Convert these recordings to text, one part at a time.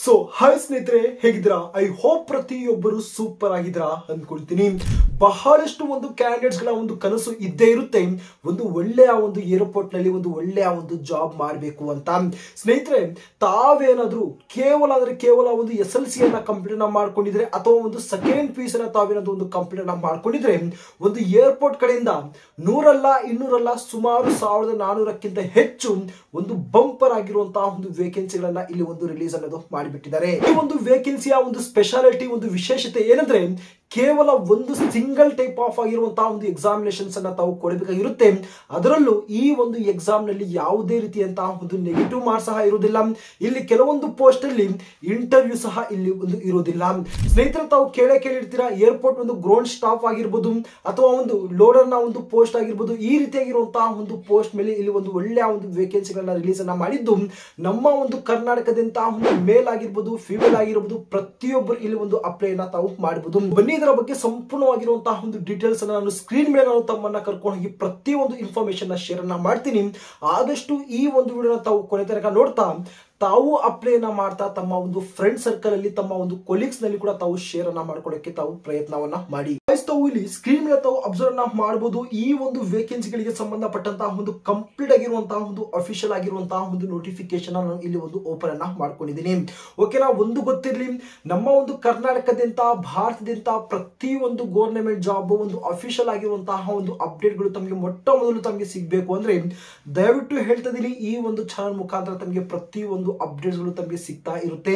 So hi ಸ್ನೇಹಿತರೆ, ಹೇಗಿದ್ದೀರಾ? I hope ಪ್ರತಿಯೊಬ್ಬರು ಸೂಪರ್ ಆಗಿದ್ದೀರಾ ಅಂದ್ಕೊಳ್ತೀನಿ. ಬಹಳಷ್ಟು ಒಂದು ಕ್ಯಾಂಡಿಡೇಟ್ಸ್ ಗಳ ಒಂದು ಕನಸು ಇದ್ದೇ ಇರುತ್ತೆ, ಒಂದು ಒಳ್ಳೆಯ ಒಂದು ಏರ್ಪೋರ್ಟ್ ನಲ್ಲಿ ಒಂದು ಒಳ್ಳೆಯ ಒಂದು ಜಾಬ್ ಮಾಡಬೇಕು ಅಂತ. ಸ್ನೇಹಿತರೆ, ತಾವೇನಾದ್ರೂ ಕೇವಲ ಒಂದು SLC ಅನ್ನ ಕಂಪ್ಲೀಟ್ ಮಾಡ್ಕೊಂಡಿದ್ರೆ ಅಥವಾ ಒಂದು ಸೆಕೆಂಡ್ ಪೀಸ್ ಅನ್ನ ತಾವೇನಾದ್ರೂ ಒಂದು ಕಂಪ್ಲೀಟ್ ಮಾಡ್ಕೊಂಡಿದ್ರೆ ಒಂದು ಏರ್ಪೋರ್ಟ್ ಕಡೆಯಿಂದ 100 ಅಲ್ಲ 200 ಅಲ್ಲ ಸುಮಾರು 1400ಕ್ಕಿಂತ ಹೆಚ್ಚು ಒಂದು ಬಂಪರ್ ಆಗಿರುವಂತಹ ಒಂದು ವೇಕೆನ್ಸಿಗಳನ್ನ ಇಲ್ಲಿ ಒಂದು ರಿಲೀಸ್ ಅನ್ನೋದು ಮಾಡಿಬಿಟ್ಟಿದ್ದಾರೆ. ಈ ಒಂದು ವೇಕೆನ್ಸಿಯ ಒಂದು ಸ್ಪೆಷಾಲಿಟಿ, ಒಂದು ವಿಶೇಷತೆ ಏನಂದ್ರೆ ಕೇವಲ ಒಂದು ಸಿಂಗಲ್ ಟೈಪ್ ಆಫ್ ಆಗಿರುವಂತಹ ಒಂದು ಎಕ್ಸಾಮಿನೇಷನ್ಸ್ ಅನ್ನ ತಾವು ಕೊಡಬೇಕಾಗಿರುತ್ತೆ. ಅದರಲ್ಲೂ ಈ ಒಂದು ಎಕ್ಸಾಮ್ ನಲ್ಲಿ ಯಾವುದೇ ರೀತಿಯಂತಹ ಒಂದು ನೆಗೆಟಿವ್ ಮಾರ್ಕ್ಸ್ ಸಹ ಇರುವುದಿಲ್ಲ. ಇಲ್ಲಿ ಕೆಲವೊಂದು ಪೋಸ್ಟ್ ಅಲ್ಲಿ ಇಂಟರ್ವ್ಯೂ ಸಹ ಇಲ್ಲಿ ಒಂದು ಇರುವುದಿಲ್ಲ. ಸ್ನೇಹಿತರೆ, ತಾವು ಕೇಳಿರ್ತೀರಾ, ಏರ್ಪೋರ್ಟ್ ಒಂದು ಗ್ರೌಂಡ್ ಸ್ಟಾಫ್ ಆಗಿರ್ಬೋದು ಅಥವಾ ಒಂದು ಲೋಡರ್ ನ ಒಂದು ಪೋಸ್ಟ್ ಆಗಿರ್ಬೋದು, ಈ ರೀತಿಯಾಗಿರುವಂತಹ ಒಂದು ಪೋಸ್ಟ್ ಮೇಲೆ ಇಲ್ಲಿ ಒಂದು ಒಳ್ಳೆಯ ಒಂದು ವೇಕೆನ್ಸಿಗಳನ್ನ ರಿಲೀಸ್ ಅನ್ನ ಮಾಡಿದ್ದು ನಮ್ಮ ಒಂದು ಕರ್ನಾಟಕದಂತಹ ಒಂದು ಮೇಲ್ ಆಗಿರ್ಬೋದು ಫಿಮೇಲ್ ಆಗಿರ್ಬೋದು ಪ್ರತಿಯೊಬ್ಬರು ಇಲ್ಲಿ ಒಂದು ಅಪ್ಲೈ ಅನ್ನ ತಾವು ಮಾಡಬಹುದು. ಬನ್ನಿ, ಇದರ ಬಗ್ಗೆ ಸಂಪೂರ್ಣವಾಗಿರುವಂತಹ ಒಂದು ಡೀಟೇಲ್ಸ್ ಅನ್ನು ನಾನು ಸ್ಕ್ರೀನ್ ಮೇಲೆ ನಾನು ತಮ್ಮನ್ನ ಕರ್ಕೊಂಡು ಹೋಗಿ ಪ್ರತಿಯೊಂದು ಇನ್ಫಾರ್ಮೇಶನ್ ಶೇರ್ ಅನ್ನ ಮಾಡ್ತೀನಿ. ಆದಷ್ಟು ಈ ಒಂದು ವಿಡಿಯೋನ ತಾವು ಕೊನೆ ತನಕ ನೋಡ್ತಾ ತಾವು ಅಪ್ಲೈನ ಮಾಡ್ತಾ ತಮ್ಮ ಒಂದು ಫ್ರೆಂಡ್ ಸರ್ಕಲ್ ಅಲ್ಲಿ ತಮ್ಮ ಒಂದು ಕೊಲೀಗ್ಸ್ ನಲ್ಲಿ ಕೂಡ ತಾವು ಶೇರ್ ಅನ್ನ ಮಾಡ್ಕೊಳ್ಳೋಕೆ ತಾವು ಪ್ರಯತ್ನವನ್ನ ಮಾಡಿ. ತಾವು ಇಲ್ಲಿ ಸ್ಕ್ರೀನ್ ಮೇಲೆ ತಾವು ಅಬ್ಸರ್ವ್ ಅನ್ನ ಮಾಡಬಹುದು. ಈ ಒಂದು ವೇಕೆನ್ಸಿಗಳಿಗೆ ಸಂಬಂಧಪಟ್ಟಂತಹ ಒಂದು ಕಂಪ್ಲೀಟ್ ಆಗಿರುವಂತಹ ಒಂದು ಅಫಿಷಿಯಲ್ ಆಗಿರುವಂತಹ ಒಂದು ನೋಟಿಫಿಕೇಶನ್ ನಾನು ಇಲ್ಲಿ ಒಂದು ಓಪನ್ ಅನ್ನ ಮಾಡ್ಕೊಂಡಿದ್ದೀನಿ. ಓಕೆನಾ, ಒಂದು ಗೊತ್ತಿರಲಿ, ನಮ್ಮ ಒಂದು ಕರ್ನಾಟಕದಿಂದ ಭಾರತದಿಂದ ಪ್ರತಿಯೊಂದು ಗೌರ್ಮೆಂಟ್ ಜಾಬ್ ಒಂದು ಅಫಿಷಿಯಲ್ ಆಗಿರುವಂತಹ ಒಂದು ಅಪ್ಡೇಟ್ಗಳು ತಮಗೆ ಮೊಟ್ಟ ಮೊದಲು ತಮಗೆ ಸಿಗಬೇಕು ಅಂದ್ರೆ ದಯವಿಟ್ಟು ಹೇಳ್ತಾ ಇದೀನಿ, ಈ ಒಂದು ಚಾನಲ್ ಮುಖಾಂತರ ತಮಗೆ ಪ್ರತಿಯೊಂದು ಅಪ್ಡೇಟ್ಸ್ ಗಳು ತಮಗೆ ಸಿಗ್ತಾ ಇರುತ್ತೆ.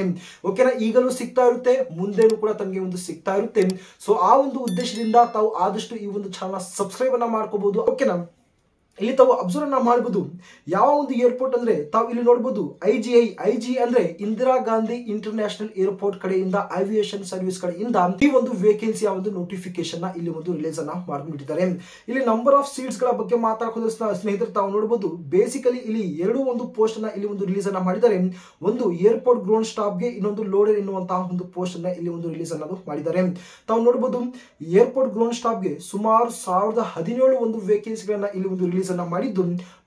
ಓಕೆನಾ, ಈಗಲೂ ಸಿಗ್ತಾ ಇರುತ್ತೆ, ಮುಂದೆನೂ ಕೂಡ ತಮಗೆ ಒಂದು ಸಿಗ್ತಾ ಇರುತ್ತೆ. ಸೊ ಆ ಒಂದು ಉದ್ದೇಶದಿಂದ ತಾವು ಆದಷ್ಟು ಈ ಒಂದು ಚಾನಲ್ ಸಬ್ಸ್ಕ್ರೈಬ್ ಅನ್ನ ಮಾಡ್ಕೋಬಹುದು. ಓಕೆನಾ, ಇಲ್ಲಿ ತಾವು ಅಬ್ಸರ್ವ್ ಅನ್ನ ಮಾಡಬಹುದು. ಯಾವ ಒಂದು ಏರ್ಪೋರ್ಟ್ ಅಂದ್ರೆ ತಾವು ಇಲ್ಲಿ ನೋಡಬಹುದು ಐಜಿ ಅಂದ್ರೆ ಇಂದಿರಾ ಗಾಂಧಿ ಇಂಟರ್ನ್ಯಾಷನಲ್ ಏರ್ಪೋರ್ಟ್ ಕಡೆಯಿಂದ ಏವಿಯೇಷನ್ ಸರ್ವಿಸ್ ಕಡೆಯಿಂದ ಈ ಒಂದು ವೇಕೆನ್ಸಿಯ ಒಂದು ನೋಟಿಫಿಕೇಶನ್ ಇಲ್ಲಿ ಒಂದು ರಿಲೀಸ್ ಅನ್ನ ಮಾಡಿಬಿಟ್ಟಿದ್ದಾರೆ. ಇಲ್ಲಿ ನಂಬರ್ ಆಫ್ ಸೀಟ್ಸ್ ಗಳ ಬಗ್ಗೆ ಮಾತಾಡೋದು ಸ್ನೇಹಿತರೆ, ತಾವು ನೋಡಬಹುದು. ಬೇಸಿಕಲಿ ಇಲ್ಲಿ ಎರಡು ಒಂದು ಪೋಸ್ಟ್ ಅನ್ನ ಇಲ್ಲಿ ಒಂದು ರಿಲೀಸ್ ಅನ್ನ ಮಾಡಿದ್ದಾರೆ. ಒಂದು ಏರ್ಪೋರ್ಟ್ ಗ್ರೌಂಡ್ ಸ್ಟಾಫ್ ಗೆ, ಇನ್ನೊಂದು ಲೋಡರ್ ಎನ್ನುವಂತಹ ಒಂದು ಪೋಸ್ಟ್ ಅನ್ನ ಇಲ್ಲಿ ಒಂದು ರಿಲೀಸ್ ಅನ್ನ ಮಾಡಿದ್ದಾರೆ. ತಾವು ನೋಡಬಹುದು, ಏರ್ಪೋರ್ಟ್ ಗ್ರೌಂಡ್ ಸ್ಟಾಫ್ ಗೆ ಸುಮಾರು 1017 ಒಂದು ವೇಕೆನ್ಸಿಗಳನ್ನ ಇಲ್ಲಿ ಒಂದು ರಿಲೀಸ್ ಅನ್ನ ಮಾಡಿದ್ದು,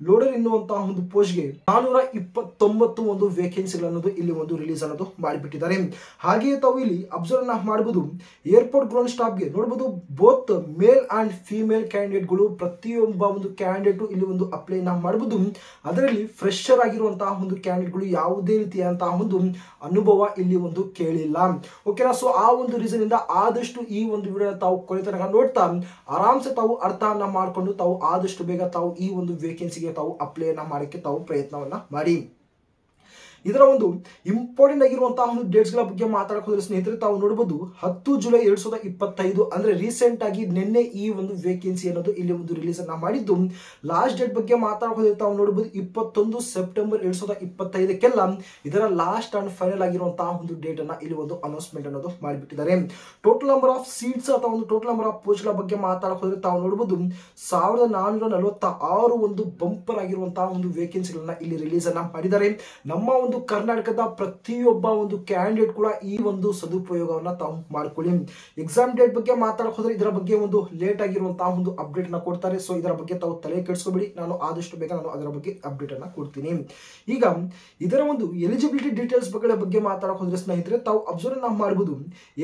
ಲೋಡರ್ ಎನ್ನುವಂತಹ ಒಂದು ಪೋಸ್ಟ್ ಗೆ 429 ಒಂದು ವೇಕೆನ್ಸಿಗಳನ್ನು ಇಲ್ಲಿ ಒಂದು ರಿಲೀಸ್ ಅನ್ನೋದು ಮಾಡಿಬಿಟ್ಟಿದ್ದಾರೆ. ಹಾಗೆಯೇ ತಾವು ಇಲ್ಲಿ ಅಬ್ಸರ್ವ್ ಅನ್ನ ಮಾಡಬಹುದು. ಏರ್ಪೋರ್ಟ್ ಗ್ರೌಂಡ್ ಸ್ಟಾಫ್ ಗೆ ನೋಡಬಹುದು, both male and female candidate ಗಳು ಪ್ರತಿಯೊಬ್ಬ ಒಂದು ಕ್ಯಾಂಡಿಡೇಟ್ ಇಲ್ಲಿ ಒಂದು ಅಪ್ಲೈ ಮಾಡಬಹುದು. ಅದರಲ್ಲಿ ಫ್ರೆಶರ್ ಆಗಿರುವಂತಹ ಒಂದು ಕ್ಯಾಂಡಿಡೇಟ್ ಗಳು ಯಾವುದೇ ರೀತಿಯಾದಂತಹ ಒಂದು ಅನುಭವ ಇಲ್ಲಿ ಒಂದು ಕೇಳಿಲ್ಲ. ಓಕೆನಾ, ಸೊ ಆ ಒಂದು ರೀಸನ್ ಇಂದ ಆದಷ್ಟು ಈ ಒಂದು ವಿಡಿಯೋ ತಾವು ಕೊನೆ ತನಕ ನೋಡ್ತಾ ಆರಾಮ್ಸೆ ತಾವು ಅರ್ಥವನ್ನ ಮಾಡಿಕೊಂಡು ತಾವು ಆದಷ್ಟು ಬೇಗ ತಾವು ಈ ಒಂದು ವೇಕೆನ್ಸಿಗೆ ತಾವು ಅಪ್ಲೈ ಅನ್ನ ಮಾಡಕ್ಕೆ ತಾವು ಪ್ರಯತ್ನವನ್ನ ಮಾಡಿ. ಇದರ ಒಂದು ಇಂಪಾರ್ಟೆಂಟ್ ಆಗಿರುವಂತಹ ಒಂದು ಡೇಟ್ಸ್ ಗಳ ಬಗ್ಗೆ ಮಾತಾಡಕ್ ಹೋದ್ರೆ ಸ್ನೇಹಿತರೆ, ತಾವು ನೋಡಬಹುದು 10 ಜುಲೈ 2025 ಅಂದ್ರೆ ರೀಸೆಂಟ್ ಆಗಿ ನಿನ್ನೆ ಈ ಒಂದು ವೇಕೆನ್ಸಿ ಅನ್ನೋದು ಇಲ್ಲಿ ಒಂದು ರಿಲೀಸ್ ಅನ್ನ ಮಾಡಿದ್ದು. ಲಾಸ್ಟ್ ಡೇಟ್ ಬಗ್ಗೆ ಮಾತಾಡಕ್ ಹೋದ್ರೆ ತಾವು ನೋಡಬಹುದು 21 ಸೆಪ್ಟೆಂಬರ್ 2025 ಇದರ ಲಾಸ್ಟ್ ಅಂಡ್ ಫೈನಲ್ ಆಗಿರುವಂತಹ ಒಂದು ಡೇಟ್ ಅನ್ನ ಇಲ್ಲಿ ಒಂದು ಅನೌನ್ಸ್ಮೆಂಟ್ ಅನ್ನೋದು ಮಾಡಿಬಿಟ್ಟಿದ್ದಾರೆ. ಟೋಟಲ್ ನಂಬರ್ ಆಫ್ ಸೀಟ್ಸ್ ಅಥವಾ ಒಂದು ಟೋಟಲ್ ನಂಬರ್ ಆಫ್ ಪೋಸ್ಟ್ ಗಳ ಬಗ್ಗೆ ಮಾತಾಡಕ್ ಹೋದ್ರೆ ತಾವು ನೋಡಬಹುದು 1446 ಒಂದು ಬಂಪರ್ ಆಗಿರುವಂತಹ ಒಂದು ವೇಕೆನ್ಸಿಗಳನ್ನ ಇಲ್ಲಿ ರಿಲೀಸ್ ಅನ್ನ ಮಾಡಿದ್ದಾರೆ. ನಮ್ಮ ಒಂದು ಕರ್ನಾಟಕದ ಪ್ರತಿಯೊಬ್ಬ ಒಂದು ಕ್ಯಾಂಡಿಡೇಟ್ ಕೂಡ ಈ ಒಂದು ಸದುಪಯೋಗವನ್ನ ತಾವು ಮಾಡ್ಕೊಳ್ಳಿ. ಎಕ್ಸಾಮ್ ಡೇಟ್ ಬಗ್ಗೆ ಮಾತಾಡಕ್ ಹೋದ್ರೆ ಇದರ ಬಗ್ಗೆ ಒಂದು ಲೇಟ್ ಆಗಿರುವಂತಹ ಒಂದು ಅಪ್ಡೇಟ್ ನ ಕೊಡ್ತಾರೆ. ಸೊ ಇದರ ಬಗ್ಗೆ ತಾವು ತಲೆ ಕೆಡಿಸ್ಕೋಬೇಡಿ, ನಾನು ಆದಷ್ಟು ಬೇಗ ನಾನು ಅದರ ಬಗ್ಗೆ ಅಪ್ಡೇಟ್ ಅನ್ನ ಕೊಡ್ತೀನಿ. ಈಗ ಇದರ ಒಂದು ಎಲಿಜಿಬಿಲಿಟಿ ಡೀಟೇಲ್ಸ್ ಬಗ್ಗೆ ಮಾತಾಡಕ್ ಹೋದ್ರೆ ಸ್ನೇಹಿತರೆ, ತಾವು ಅಬ್ಸರ್ವ್ ಅನ್ನ ಮಾಡಬಹುದು.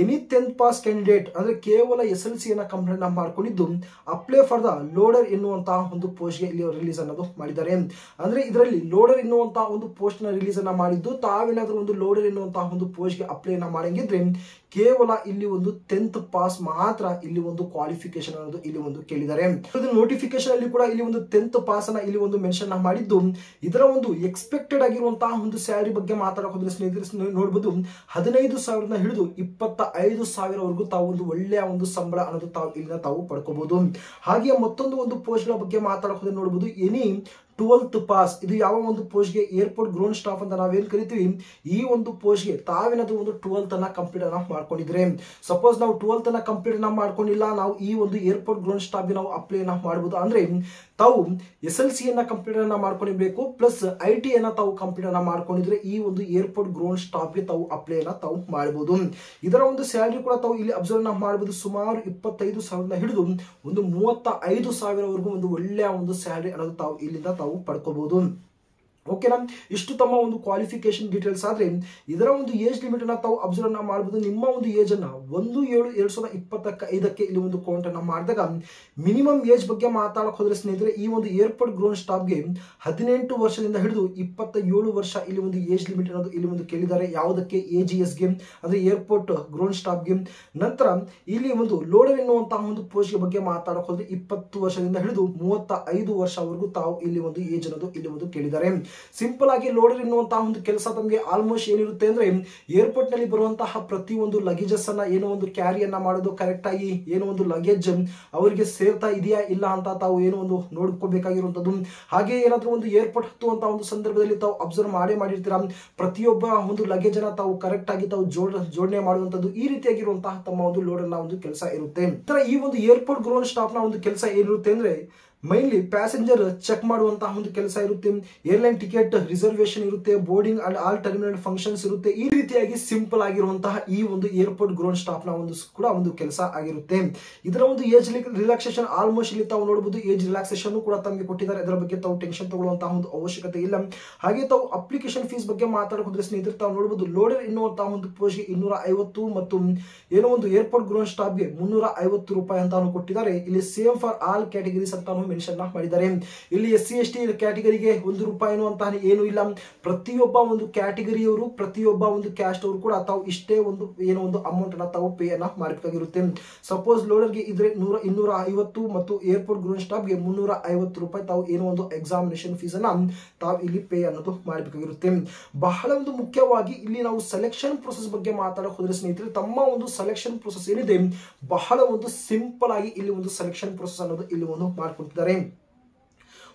ಎನಿ 10th ಪಾಸ್ ಕ್ಯಾಂಡಿಡೇಟ್ ಅಂದ್ರೆ ಕೇವಲ SLC ಅನ್ನ ಕಂಪ್ಲೀಟ್ ಮಾಡ್ಕೊಂಡಿದ್ದು ಅಪ್ಲೈ ಫಾರ್ ದ ಲೋಡರ್ ಎನ್ನುವಂತಹ ಒಂದು ಪೋಸ್ಟ್ ಗೆ ಇಲ್ಲಿ ರಿಲೀಸ್ ಅನ್ನೋದು ಮಾಡಿದ್ದಾರೆ. ಅಂದ್ರೆ ಇದರಲ್ಲಿ ಲೋಡರ್ ಎನ್ನುವಂತಹ ಒಂದು ಪೋಸ್ಟ್ ನ ರಿಲೀಸ್ ಅನ್ನ ಮಾಡಿದ್ದು, ತಾವೇನಾದ್ರೂ ಒಂದು ಲೋಡರ್ ಎನ್ನುವಂತಹ ಒಂದು ಪೋಸ್ಟ್ ಗೆ ಅಪ್ಲೈ ಮಾಡಂಗಿದ್ರೆ ಕೇವಲ ಇಲ್ಲಿ ಒಂದು 10th ಪಾಸ್ ಮಾತ್ರ ಇಲ್ಲಿ ಒಂದು ಕ್ವಾಲಿಫಿಕೇಶನ್ ಅನ್ನೋದು ಇಲ್ಲಿ ಒಂದು ಕೇಳಿದ್ದಾರೆ. ನೋಟಿಫಿಕೇಶನ್ ಅಲ್ಲಿ ಕೂಡ ಇಲ್ಲಿ ಒಂದು 10th ಪಾಸ್ ಅನ್ನ ಇಲ್ಲಿ ಒಂದು ಮೆನ್ಷನ್ ಮಾಡಿದ್ದು. ಇದರ ಒಂದು ಎಕ್ಸ್ಪೆಕ್ಟೆಡ್ ಆಗಿರುವಂತಹ ಒಂದು ಸ್ಯಾಲರಿ ಬಗ್ಗೆ ಮಾತಾಡಕ್ ಹೋದ್ರೆ ಸ್ನೇಹಿತರೆ ನೋಡಬಹುದು 15,000 ಹಿಡಿದು 25,000 ತಾವು ಒಂದು ಒಳ್ಳೆಯ ಒಂದು ಸಂಬಳ ಅನ್ನೋದು ತಾವು ಇಲ್ಲಿಂದ ತಾವು ಪಡ್ಕೋಬಹುದು. ಹಾಗೆ ಮತ್ತೊಂದು ಒಂದು ಪೋಸ್ಟ್ ಗಳ ಬಗ್ಗೆ ಮಾತಾಡಕ್ ಹೋದ್ರೆ ನೋಡಬಹುದು ಎನಿ 12th ಪಾಸ್. ಇದು ಯಾವ ಒಂದು ಪೋಸ್ಟ್ ಗೆ ಏರ್ಪೋರ್ಟ್ ಗ್ರೌಂಡ್ ಸ್ಟಾಫ್ ಅಂತ ನಾವೇನ್ ಕರಿತೀವಿ, ಈ ಒಂದು ಪೋಸ್ಟ್ ಗೆ ತಾವೇನಾದ್ರೂ ಒಂದು 12th ಅನ್ನ ಕಂಪ್ಲೀಟ್ ಅನ್ನ ಮಾಡ್ಕೊಂಡಿದ್ರೆ, ಸಪೋಸ್ ನಾವು 12th ಅನ್ನ ಕಂಪ್ಲೀಟ್ ಅನ್ನ ಮಾಡ್ಕೊಂಡಿಲ್ಲ, ನಾವು ಈ ಒಂದು ಏರ್ಪೋರ್ಟ್ ಗ್ರೌಂಡ್ ಸ್ಟಾಫ್ ಗೆ ನಾವು ಅಪ್ಲೈ ಅನ್ನ ಮಾಡಬಹುದು. ಅಂದ್ರೆ ತಾವು SLC ಅನ್ನ ಕಂಪ್ಲೀಟ್ ಅನ್ನ ಮಾಡ್ಕೊಂಡಿರ್ಬೇಕು, ಪ್ಲಸ್ IT ಅನ್ನ ತಾವು ಕಂಪ್ಲೀಟ್ ಅನ್ನ ಮಾಡ್ಕೊಂಡಿದ್ರೆ ಈ ಒಂದು ಏರ್ಪೋರ್ಟ್ ಗ್ರೌಂಡ್ ಸ್ಟಾಫ್ ಗೆ ತಾವು ಅಪ್ಲೈ ಅನ್ನ ತಾವು ಮಾಡಬಹುದು. ಇದರ ಒಂದು ಸ್ಯಾಲರಿ ಕೂಡ ತಾವು ಇಲ್ಲಿ ಅಬ್ಸರ್ವ್ ಅನ್ನ ಮಾಡಬಹುದು. ಸುಮಾರು 25,000 ಹಿಡಿದು ಒಂದು 35,000 ಒಂದು ಒಳ್ಳೆಯ ಒಂದು ಸ್ಯಾಲರಿ ಅನ್ನೋದು ತಾವು ಇಲ್ಲಿಂದ ತಾವು ಪಡ್ಕೋಬಹುದು. ಓಕೆನಾ. ಇಷ್ಟು ತಮ್ಮ ಒಂದು ಕ್ವಾಲಿಫಿಕೇಶನ್ ಡೀಟೇಲ್ಸ್ ಆದ್ರೆ ಇದರ ಒಂದು ಏಜ್ ಲಿಮಿಟ್ ಅನ್ನ ತಾವು ಅಬ್ಸರ್ವ್ ಮಾಡಬಹುದು. ನಿಮ್ಮ ಒಂದು ಏಜ್ ಅನ್ನ 1/7/2025 ಇಲ್ಲಿ ಒಂದು ಕೌಂಟ್ ಅನ್ನ ಮಾಡಿದಾಗ ಮಿನಿಮಮ್ ಏಜ್ ಬಗ್ಗೆ ಮಾತಾಡಕ್ ಹೋದ್ರೆ ಸ್ನೇಹಿತರೆ ಈ ಒಂದು ಏರ್ಪೋರ್ಟ್ ಗ್ರೋನ್ ಸ್ಟಾಫ್ಗೆ 18 ವರ್ಷದಿಂದ ಹಿಡಿದು 27 ವರ್ಷ ಇಲ್ಲಿ ಒಂದು ಏಜ್ ಲಿಮಿಟ್ ಅನ್ನೋದು ಇಲ್ಲಿ ಒಂದು ಕೇಳಿದ್ದಾರೆ. ಯಾವುದಕ್ಕೆ? AGS ಗೆ, ಅಂದ್ರೆ ಏರ್ಪೋರ್ಟ್ ಗ್ರೋನ್ ಸ್ಟಾಫ್ಗೆ. ನಂತರ ಇಲ್ಲಿ ಒಂದು ಲೋಡರ್ ಎನ್ನುವಂತಹ ಒಂದು ಪೋಸ್ಟ್ ಬಗ್ಗೆ ಮಾತಾಡಕ್ ಹೋದ್ರೆ 20 ವರ್ಷದಿಂದ ಹಿಡಿದು 35 ವರ್ಷವರೆಗೂ ತಾವು ಇಲ್ಲಿ ಒಂದು ಏಜ್ ಅನ್ನೋದು ಇಲ್ಲಿ ಒಂದು ಕೇಳಿದ್ದಾರೆ. ಸಿಂಪಲ್ ಆಗಿ ಲೋಡರ್ ಎನ್ನುವಂತಹ ಒಂದು ಕೆಲಸ ತಮಗೆ ಆಲ್ಮೋಸ್ಟ್ ಏನಿರುತ್ತೆ ಅಂದ್ರೆ ಏರ್ಪೋರ್ಟ್ ನಲ್ಲಿ ಬರುವಂತಹ ಪ್ರತಿ ಒಂದು ಲಗೇಜಸ್ ಅನ್ನ ಏನೋ ಒಂದು ಕ್ಯಾರಿಯನ್ನ ಮಾಡೋದು, ಕರೆಕ್ಟ್ ಆಗಿ ಏನೋ ಒಂದು ಲಗೇಜ್ ಅವರಿಗೆ ಸೇರ್ತಾ ಇದೆಯಾ ಇಲ್ಲ ಅಂತ ತಾವು ಏನೋ ಒಂದು ನೋಡ್ಕೋಬೇಕಾಗಿರುವಂತದ್ದು. ಹಾಗೆ ಏನಾದ್ರೂ ಒಂದು ಏರ್ಪೋರ್ಟ್ ಹತ್ತುವಂತಹ ಒಂದು ಸಂದರ್ಭದಲ್ಲಿ ತಾವು ಅಬ್ಸರ್ವ್ ಮಾಡಿರ್ತೀರಾ, ಪ್ರತಿಯೊಬ್ಬ ಒಂದು ಲಗೇಜ್ ಅನ್ನ ತಾವು ಕರೆಕ್ಟ್ ಆಗಿ ತಾವು ಜೋಡಣೆ ಮಾಡುವಂತದ್ದು. ಈ ರೀತಿಯಾಗಿರುವಂತಹ ತಮ್ಮ ಒಂದು ಲೋಡರ್ ನ ಒಂದು ಕೆಲಸ ಇರುತ್ತೆ. ಈ ಒಂದು ಏರ್ಪೋರ್ಟ್ ಗ್ರೋನ್ ಸ್ಟಾಫ್ ನ ಒಂದು ಕೆಲಸ ಏನಿರುತ್ತೆ ಅಂದ್ರೆ ಮೈನ್ಲಿ ಪ್ಯಾಸೆಂಜರ್ ಚೆಕ್ ಮಾಡುವಂತಹ ಒಂದು ಕೆಲಸ ಇರುತ್ತೆ, ಏರ್ಲೈನ್ ಟಿಕೆಟ್ ರಿಸರ್ವೇಶನ್ ಇರುತ್ತೆ, boarding and all terminal functions ಇರುತ್ತೆ. ಈ ರೀತಿಯಾಗಿ ಸಿಂಪಲ್ ಆಗಿರುವಂತಹ ಈ ಒಂದು ಏರ್ಪೋರ್ಟ್ ಗ್ರೋನ್ ಸ್ಟಾಫ್ ನ ಒಂದು ಕೂಡ ಒಂದು ಕೆಲಸ ಆಗಿರುತ್ತೆ. ಇದರ ಒಂದು ಏಜ್ ರಿಲ್ಯಾಕ್ಸೇಷನ್ ಆಲ್ಮೋಸ್ಟ್ ಇಲ್ಲಿ ತಾವು ನೋಡಬಹುದು. ಏಜ್ ರಿಲ್ಯಾಕ್ಸೇಷನ್ ಕೂಡ ತಮಗೆ ಕೊಟ್ಟಿದ್ದಾರೆ, ಅದರ ಬಗ್ಗೆ ತಾವು ಟೆನ್ಷನ್ ತಗೊಳ್ಳುವಂತಹ ಒಂದು ಅವಶ್ಯಕತೆ ಇಲ್ಲ. ಹಾಗೆ ತಾವು ಅಪ್ಲಿಕೇಶನ್ ಫೀಸ್ ಬಗ್ಗೆ ಮಾತಾಡೋದ್ರೆ ಸ್ನೇಹಿತರೆ ತಾವು ನೋಡಬಹುದು ಲೋಡರ್ ಎನ್ನುವಂತಹ ಒಂದು ಪೋಸ್ಟ್ಗೆ 250 ಮತ್ತು ಏನೋ ಒಂದು ಏರ್ಪೋರ್ಟ್ ಗ್ರೋನ್ ಸ್ಟಾಫ್ಗೆ 350 ರೂಪಾಯಿ ಅಂತ ಕೊಟ್ಟಿದ್ದಾರೆ. ಇಲ್ಲಿ ಸೇಮ್ ಫಾರ್ ಆಲ್ ಕ್ಯಾಟಗರೀಸ್ ಅಂತ ಮೆನ್ಷನ್ ಮಾಡಿದ್ದಾರೆ. ಇಲ್ಲಿ SC ST ಕ್ಯಾಟಗರಿಗೆ 1 ರೂಪಾಯಿ ಅಂತ ಏನು ಇಲ್ಲ. ಪ್ರತಿಯೊಬ್ಬ ಒಂದು ಕ್ಯಾಟಗರಿಯವರು, ಪ್ರತಿಯೊಬ್ಬ ಒಂದು ಕ್ಯಾಸ್ಟ್ ಅವರು ಕೂಡ ತಾವು ಇಷ್ಟೇ ಒಂದು ಏನೋ ಒಂದು ಅಮೌಂಟ್ ಅನ್ನ ತಾವು ಪೇ ಅನ್ನ ಮಾಡಬೇಕಾಗಿರುತ್ತೆ. ಸಪೋಸ್ ಲೋಡರ್ಗೆ ಇದ್ರೆ 250 ಮತ್ತು ಏರ್ಪೋರ್ಟ್ ಗ್ರೋನ್ ಸ್ಟಾಫ್ಗೆ 350 ರೂಪಾಯಿ ತಾವು ಏನೋ ಒಂದು ಎಕ್ಸಾಮಿನೇಷನ್ ಫೀಸ್ ಅನ್ನ ತಾವು ಇಲ್ಲಿ ಪೇ ಅನ್ನೋದು ಮಾಡಬೇಕಾಗಿರುತ್ತೆ. ಬಹಳ ಒಂದು ಮುಖ್ಯವಾಗಿ ಇಲ್ಲಿ ನಾವು ಸೆಲೆಕ್ಷನ್ ಪ್ರೊಸೆಸ್ ಬಗ್ಗೆ ಮಾತಾಡಕ್ ಹೋದ್ರೆ ಸ್ನೇಹಿತರೆ ತಮ್ಮ ಒಂದು ಸೆಲೆಕ್ಷನ್ ಪ್ರೊಸೆಸ್ ಏನಿದೆ ಬಹಳ ಒಂದು ಸಿಂಪಲ್ ಆಗಿ ಇಲ್ಲಿ ಒಂದು ಸೆಲೆಕ್ಷನ್ ಪ್ರೊಸೆಸ್ ಅನ್ನೋದು ಇಲ್ಲಿ ಒಂದು ಮಾಡ್ಕೊಳ್ತಿದ್ದಾರೆ.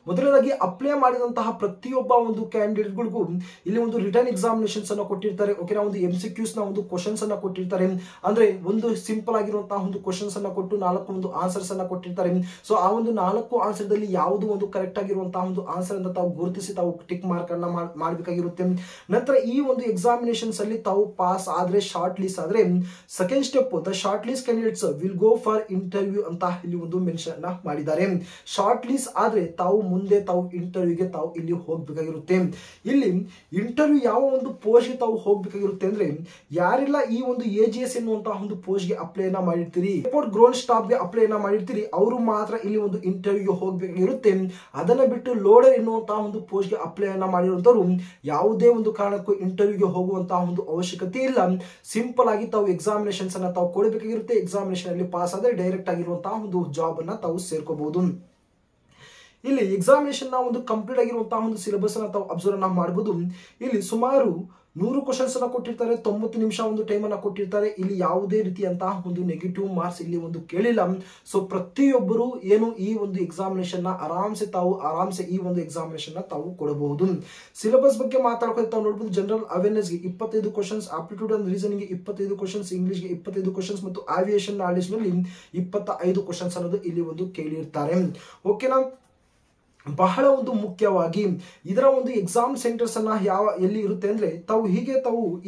ಮೊದಲನೇದಾಗಿ ಅಪ್ಲೈ ಮಾಡಿದಂತಹ ಪ್ರತಿಯೊಬ್ಬ ಒಂದು ಕ್ಯಾಂಡಿಡೇಟ್ಗಳಿಗೂ ಇಲ್ಲಿ ಒಂದು ರಿಟರ್ನ್ ಎಕ್ಸಾಮಿನೇಷನ್ಸ್ ಅನ್ನು ಕೊಟ್ಟಿರ್ತಾರೆ. ಓಕೆನಾ, ಒಂದು MCQs ನ ಒಂದು ಕ್ವಶನ್ಸ್ ಅನ್ನ ಕೊಟ್ಟಿರ್ತಾರೆ. ಅಂದ್ರೆ ಒಂದು ಸಿಂಪಲ್ ಆಗಿರುವಂತಹ ಒಂದು ಕ್ವಶನ್ಸ್ ಅನ್ನ ಕೊಟ್ಟು 4 ಒಂದು ಆನ್ಸರ್ಸ್ ಅನ್ನ ಕೊಟ್ಟಿರ್ತಾರೆ. ಸೊ ಆ ಒಂದು 4 ಆನ್ಸರ್ ದಲ್ಲಿ ಯಾವುದು ಒಂದು ಕರೆಕ್ಟ್ ಆಗಿರುವಂತಹ ಒಂದು ಆನ್ಸರ್ ಅಂತ ತಾವು ಗುರುತಿಸಿ ತಾವು ಟಿಕ್ ಮಾರ್ಕ್ ಅನ್ನ ಮಾಡಬೇಕಾಗಿರುತ್ತೆ. ನಂತರ ಈ ಒಂದು ಎಕ್ಸಾಮಿನೇಷನ್ಸ್ ಅಲ್ಲಿ ತಾವು ಪಾಸ್ ಆದ್ರೆ, ಶಾರ್ಟ್ ಲಿಸ್ಟ್ ಆದ್ರೆ second step the short list candidates will go for interview ಅಂತ ಇಲ್ಲಿ ಒಂದು ಮೆನ್ಷನ್ ಮಾಡಿದ್ದಾರೆ. ಶಾರ್ಟ್ ಲಿಸ್ಟ್ ಆದ್ರೆ ತಾವು ಮುಂದೆ ತಾವು ಇಂಟರ್ವ್ಯೂಗೆ ತಾವು ಇಲ್ಲಿ ಹೋಗ್ಬೇಕಾಗಿರುತ್ತೆ. ಇಲ್ಲಿ ಇಂಟರ್ವ್ಯೂ ಯಾವ ಒಂದು ಪೋಸ್ಟ್ ಗೆ ತಾವು ಹೋಗ್ಬೇಕಾಗಿರುತ್ತೆ ಅಂದ್ರೆ ಯಾರೆಲ್ಲ ಈ ಒಂದು AGS ಎನ್ನುವಂತಹ ಒಂದು ಪೋಸ್ಟ್ ಗೆ ಅಪ್ಲೈ ಅನ್ನ ಮಾಡಿರ್ತೀರಿ, ಏರ್ಪೋರ್ಟ್ ಗ್ರೋನ್ ಸ್ಟಾಫ್ ಗೆ ಅಪ್ಲೈ ಅನ್ನ ಮಾಡಿರ್ತೀರಿ, ಅವರು ಮಾತ್ರ ಇಲ್ಲಿ ಒಂದು ಇಂಟರ್ವ್ಯೂಗೆ ಹೋಗ್ಬೇಕಾಗಿರುತ್ತೆ. ಅದನ್ನ ಬಿಟ್ಟು ಲೋಡರ್ ಎನ್ನುವಂತಹ ಒಂದು ಪೋಸ್ಟ್ ಗೆ ಅಪ್ಲೈ ಅನ್ನ ಮಾಡಿರುವಂತವರು ಯಾವುದೇ ಒಂದು ಕಾರಣಕ್ಕೂ ಇಂಟರ್ವ್ಯೂಗೆ ಹೋಗುವಂತಹ ಒಂದು ಅವಶ್ಯಕತೆ ಇಲ್ಲ. ಸಿಂಪಲ್ ಆಗಿ ತಾವು ಎಕ್ಸಾಮಿನೇಷನ್ಸ್ ಅನ್ನ ತಾವು ಕೊಡಬೇಕಾಗಿರುತ್ತೆ. ಎಕ್ಸಾಮಿನೇಷನ್ ಅಲ್ಲಿ ಪಾಸ್ ಆದ್ರೆ ಡೈರೆಕ್ಟ್ ಆಗಿರುವಂತಹ ಒಂದು ಜಾಬ್ ಅನ್ನ ತಾವು ಸೇರ್ಕೋಬಹುದು. ಇಲ್ಲಿ ಎಕ್ಸಾಮಿನೇಷನ್ ನ ಒಂದು ಕಂಪ್ಲೀಟ್ ಆಗಿರುವಂತಹ ಒಂದು ಸಿಲೆಬಸ್ ಅನ್ನ ತಾವು ಅಬ್ಸರ್ವ್ ಮಾಡಬಹುದು. ಇಲ್ಲಿ ಸುಮಾರು 100 ಕ್ವಶನ್ಸ್ ಅನ್ನ ಕೊಟ್ಟಿರ್ತಾರೆ, 90 ನಿಮಿಷ ಒಂದು ಟೈಮ್ ಅನ್ನ ಕೊಟ್ಟಿರ್ತಾರೆ. ಇಲ್ಲಿ ಯಾವುದೇ ರೀತಿಯಂತಹ ಒಂದು ನೆಗೆಟಿವ್ ಮಾರ್ಕ್ಸ್ ಇಲ್ಲಿ ಒಂದು ಕೇಳಿಲ್ಲ. ಸೊ ಪ್ರತಿಯೊಬ್ಬರು ಏನು ಈ ಒಂದು ಎಕ್ಸಾಮಿನೇಷನ್ ನ ಆರಾಮ್ಸೆ ಈ ಒಂದು ಎಕ್ಸಾಮಿನೇಷನ್ ನ ತಾವು ಕೊಡಬಹುದು. ಸಿಲೆಬಸ್ ಬಗ್ಗೆ ಮಾತಾಡ್ಕೊಂಡು ತಾವು ನೋಡಬಹುದು. ಜನರಲ್ ಅವೇರ್ನೆಸ್ ಗೆ 25 ಕ್ವಶನ್ಸ್, ಆಪ್ಟಿಟ್ಯೂಡ್ ಅಂಡ್ ರೀಸನಿಂಗ್ ಗೆ 25 ಕ್ವಶನ್ಸ್, ಇಂಗ್ಲಿಷ್ ಗೆ 25 ಕ್ವಶನ್ಸ್ ಮತ್ತು ಆವಿಯೇಷನ್ ನಾಲೆಜ್ ನಲ್ಲಿ 25 ಕ್ವಶನ್ಸ್ ಅನ್ನೋದು ಇಲ್ಲಿ ಒಂದು ಕೇಳಿರ್ತಾರೆ. ಓಕೆನಾ. ಬಹಳ ಒಂದು ಮುಖ್ಯವಾಗಿ ಇದರ ಒಂದು ಎಕ್ಸಾಮ್ ಸೆಂಟರ್ಸ್ ಅನ್ನ ಎಲ್ಲಿ ಇರುತ್ತೆ ಅಂದ್ರೆ ತಾವು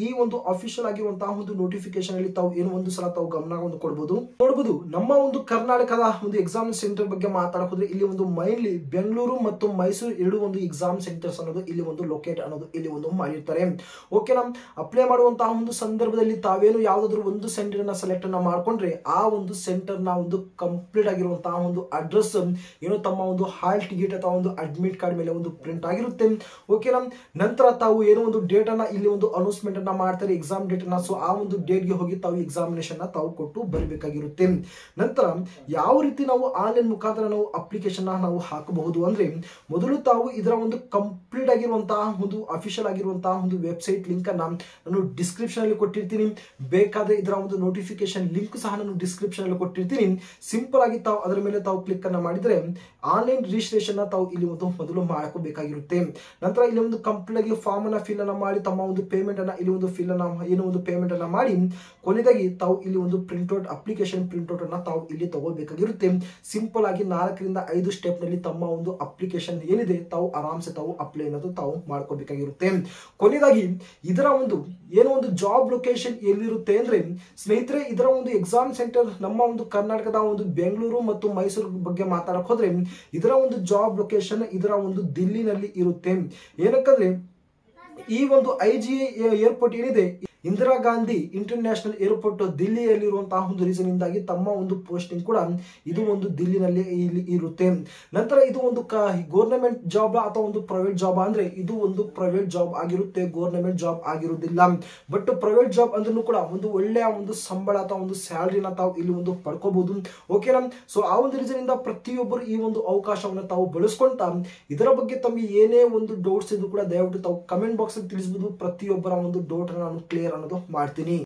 ಈ ಒಂದು ಅಫಿಷಿಯಲ್ ಆಗಿರುವಂತಹ ಒಂದು ನೋಟಿಫಿಕೇಶನ್ ಅಲ್ಲಿ ತಾವು ಏನು ಒಂದು ಸಲ ತಾವು ಗಮನ ಒಂದು ನೋಡಬಹುದು. ನಮ್ಮ ಒಂದು ಕರ್ನಾಟಕದ ಒಂದು ಎಕ್ಸಾಮ್ ಸೆಂಟರ್ ಬಗ್ಗೆ ಮಾತಾಡೋದ್ರೆ ಇಲ್ಲಿ ಒಂದು ಮೈನ್ಲಿ ಬೆಂಗಳೂರು ಮತ್ತು ಮೈಸೂರು 2 ಒಂದು ಎಕ್ಸಾಮ್ ಸೆಂಟರ್ಸ್ ಅನ್ನೋದು ಇಲ್ಲಿ ಒಂದು ಲೊಕೇಟ್ ಅನ್ನೋದು ಇಲ್ಲಿ ಒಂದು ಮಾಡಿರ್ತಾರೆ. ಓಕೆನಾ. ಅಪ್ಲೈ ಮಾಡುವಂತಹ ಒಂದು ಸಂದರ್ಭದಲ್ಲಿ ತಾವೇನು ಯಾವ್ದಾದ್ರು ಒಂದು ಸೆಂಟರ್ ಅನ್ನ ಸೆಲೆಕ್ಟ್ ಅನ್ನ ಮಾಡ್ಕೊಂಡ್ರೆ ಆ ಒಂದು ಸೆಂಟರ್ ನ ಒಂದು ಕಂಪ್ಲೀಟ್ ಆಗಿರುವಂತಹ ಒಂದು ಅಡ್ರೆಸ್ ಏನು ತಮ್ಮ ಒಂದು ಹಾಲ್ ಟಿಕೆಟ್ ಒಂದು ಅಡ್ಮಿಟ್ ಕಾರ್ಡ್ ಮೇಲೆ ಒಂದು ಪ್ರಿಂಟ್ ಆಗಿರುತ್ತೆ. ಓಕೆನಾ. ನಂತರ ತಾವು ಏನೋ ಒಂದು ಡೇಟ್ ಅನ್ನ ಇಲ್ಲಿ ಒಂದು ಅನೌನ್ಸ್ಮೆಂಟ್ ಅನ್ನ ಮಾಡ್ತಾರೆ, ಎಕ್ಸಾಮ್ ಡೇಟ್ ಅನ್ನ. ಸೊ ಆ ಒಂದು ಡೇಟ್ ಗೆ ಹೋಗಿ ತಾವು ಎಕ್ಸಾಮಿನೇಷನ್ ತಾವು ಕೊಟ್ಟು ಬರಬೇಕಾಗಿರುತ್ತೆ. ನಂತರ ಯಾವ ರೀತಿ ನಾವು ಆನ್ಲೈನ್ ಮುಖಾಂತರ ನಾವು ಅಪ್ಲಿಕೇಶನ್ ನಾವು ಹಾಕಬಹುದು ಅಂದ್ರೆ ಮೊದಲು ತಾವು ಇದರ ಒಂದು ಕಂಪ್ಲೀಟ್ ಆಗಿರುವಂತಹ ಒಂದು ಅಫಿಷಿಯಲ್ ಆಗಿರುವಂತಹ ಒಂದು ವೆಬ್ಸೈಟ್ ಲಿಂಕ್ ಅನ್ನ ನಾನು ಡಿಸ್ಕ್ರಿಪ್ಷನ್ ಅಲ್ಲಿ ಕೊಟ್ಟಿರ್ತೀನಿ. ಬೇಕಾದ್ರೆ ಇದರ ಒಂದು ನೋಟಿಫಿಕೇಶನ್ ಲಿಂಕ್ ಸಹ ನಾನು ಡಿಸ್ಕ್ರಿಪ್ಷನ್ ಅಲ್ಲಿ ಕೊಟ್ಟಿರ್ತೀನಿ. ಸಿಂಪಲ್ ಆಗಿ ತಾವು ಅದರ ಮೇಲೆ ತಾವು ಕ್ಲಿಕ್ ಅನ್ನ ಮಾಡಿದ್ರೆ ಆನ್ಲೈನ್ ರಿಜಿಸ್ಟ್ರೇಷನ್ ತಾವು ಇಲ್ಲಿ ಒಂದು ಮೊದಲು ಮಾಡ್ಕೋಬೇಕಾಗಿರುತ್ತೆ. ನಂತರ ಇಲ್ಲಿ ಒಂದು ಕಂಪ್ಲೀಟ್ ಆಗಿ ಫಾರ್ಮ್ ಅನ್ನ ಫಿಲ್ ಅನ್ನ ಮಾಡಿ ತಮ್ಮ ಒಂದು ಪೇಮೆಂಟ್ ಅನ್ನ ಇಲ್ಲಿ ಒಂದು ಫಿಲ್ ಅನ್ನ ಏನೋ ಒಂದು ಪೇಮೆಂಟ್ ಅನ್ನ ಮಾಡಿ ಕೊನೆಯದಾಗಿ ತಾವು ಇಲ್ಲಿ ಒಂದು ಪ್ರಿಂಟ್ಔಟ್ ಅಪ್ಲಿಕೇಶನ್ ಪ್ರಿಂಟ್ಔಟ್ ಅನ್ನ ತಾವು ಇಲ್ಲಿ ತಗೋಬೇಕಾಗಿರುತ್ತೆ. ಸಿಂಪಲ್ ಆಗಿ 4 ರಿಂದ 5 ಸ್ಟೆಪ್ ನಲ್ಲಿ ತಮ್ಮ ಒಂದು ಅಪ್ಲಿಕೇಶನ್ ಏನಿದೆ ತಾವು ಆರಾಮ್ಸೆ ತಾವು ಅಪ್ಲೈ ಅನ್ನೋದು ತಾವು ಮಾಡ್ಕೋಬೇಕಾಗಿರುತ್ತೆ. ಕೊನೆಯದಾಗಿ ಇದರ ಒಂದು ಏನೋ ಒಂದು ಜಾಬ್ ಲೊಕೇಶನ್ ಎಲ್ಲಿರುತ್ತೆ ಅಂದ್ರೆ ಸ್ನೇಹಿತರೆ, ಇದರ ಒಂದು ಎಕ್ಸಾಮ್ ಸೆಂಟರ್ ನಮ್ಮ ಒಂದು ಕರ್ನಾಟಕದ ಒಂದು ಬೆಂಗಳೂರು ಮತ್ತು ಮೈಸೂರು ಬಗ್ಗೆ ಮಾತಾಡಕ್ ಹೋದ್ರೆ ಇದರ ಒಂದು ಜಾಬ್ ಲೊಕೇಶನ್ ಇದರ ಒಂದು ದಿಲ್ಲಿನಲ್ಲಿ ಇರುತ್ತೆ. ಏನಕ್ಕಂದ್ರೆ ಈ ಒಂದು IGI ಏರ್ಪೋರ್ಟ್ ಏನಿದೆ, ಇಂದಿರಾ ಗಾಂಧಿ ಇಂಟರ್ನ್ಯಾಷನಲ್ ಏರ್ಪೋರ್ಟ್ ದಿಲ್ಲಿಯಲ್ಲಿರುವಂತಹ ಒಂದು ರೀಸನ್ ಇಂದಾಗಿ ತಮ್ಮ ಒಂದು ಪೋಸ್ಟಿಂಗ್ ಕೂಡ ಇದು ಒಂದು ದಿಲ್ಲಿನಲ್ಲಿ ಇಲ್ಲಿ ಇರುತ್ತೆ. ನಂತರ ಇದು ಒಂದು ಗೌರ್ನಮೆಂಟ್ ಜಾಬ್ ಅಥವಾ ಒಂದು ಪ್ರೈವೇಟ್ ಜಾಬ್ ಅಂದ್ರೆ ಇದು ಒಂದು ಪ್ರೈವೇಟ್ ಜಾಬ್ ಆಗಿರುತ್ತೆ, ಗೌರ್ನಮೆಂಟ್ ಜಾಬ್ ಆಗಿರುವುದಿಲ್ಲ. ಬಟ್ ಪ್ರೈವೇಟ್ ಜಾಬ್ ಅಂದ್ರೂ ಕೂಡ ಒಂದು ಒಳ್ಳೆಯ ಒಂದು ಸಂಬಳ ಅಥವಾ ಒಂದು ಸ್ಯಾಲರಿನ ತಾವು ಇಲ್ಲಿ ಒಂದು ಪಡ್ಕೋಬಹುದು. ಓಕೆನಾ? ಸೊ ಆ ಒಂದು ರೀಸನ್ ಇಂದ ಪ್ರತಿಯೊಬ್ಬರು ಈ ಒಂದು ಅವಕಾಶವನ್ನು ತಾವು ಬಳಸ್ಕೊಂತ ಇದರ ಬಗ್ಗೆ ತಮಗೆ ಏನೇ ಒಂದು ಡೌಟ್ಸ್ ಇದ್ರು ಕೂಡ ದಯವಿಟ್ಟು ತಾವು ಕಮೆಂಟ್ ಬಾಕ್ಸ್ ಅಲ್ಲಿ ತಿಳಿಸಬಹುದು. ಪ್ರತಿಯೊಬ್ಬರ ಒಂದು ಡೌಟ್ ನಾನು ಕ್ಲಿಯರ್ ಅನ್ನೋದು ಮಾಡ್ತೀನಿ.